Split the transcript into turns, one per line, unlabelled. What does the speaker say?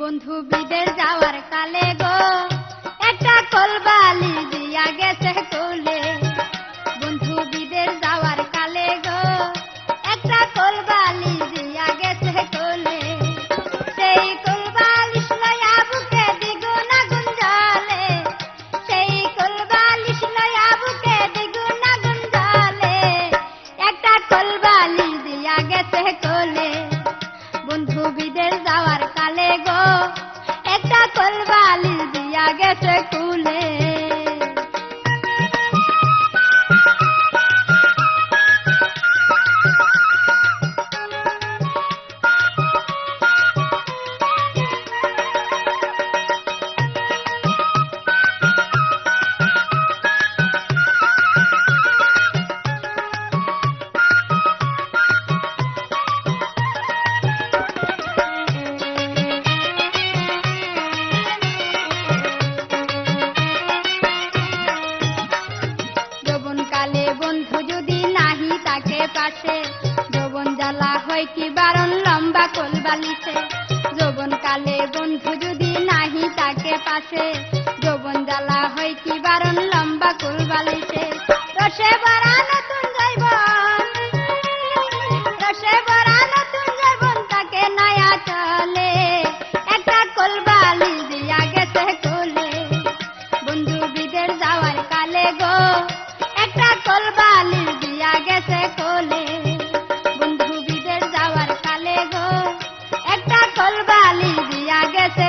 বন্ধু বিদেশ যাওয়ার কালে গো একটা কলবালি দিয়া গেছে কোলে। বন্ধু বিদেশ যাওয়ার কালে গো একটা কলবালি দিয়া গেছে কোলে। সেই কলবালিশ লয়া বুকে দ্বিগুণ আগুন জ্বলে, সেই কলবালিশ লয়া বুকে দ্বিগুণ আগুন জ্বলে। একটা কলবালি দিয়া গেছে কোলে। বন্ধু বিদেশ যাওয়ার কালে গো একটা কলবালি দিয়া গেছে কুলে। যৌবনকালে বন্ধু যদি নাহি তাকে পাশে, যৌবন জ্বালা হয় কি বারণ লম্বা কলবালিশে। যৌবনকালে বন্ধু যদি নাহি তাকে পাশে, যৌবন জ্বালা হয় কি বারণ লম্বা কলবালিশে। রসে ভরা নতুন যৌবন, রসে ভরা নতুন যৌবন তাকে নয়া চলে। একটা কলবালি দিয়া গেছে কোলে। বন্ধু বিদেশ যাওয়ার কালে গো একটা কলবালি দিয়া গেছে কোলে। বন্ধু বিদেশ যাওয়ার কালে গো একটা কলবালি দিয়া গেছে।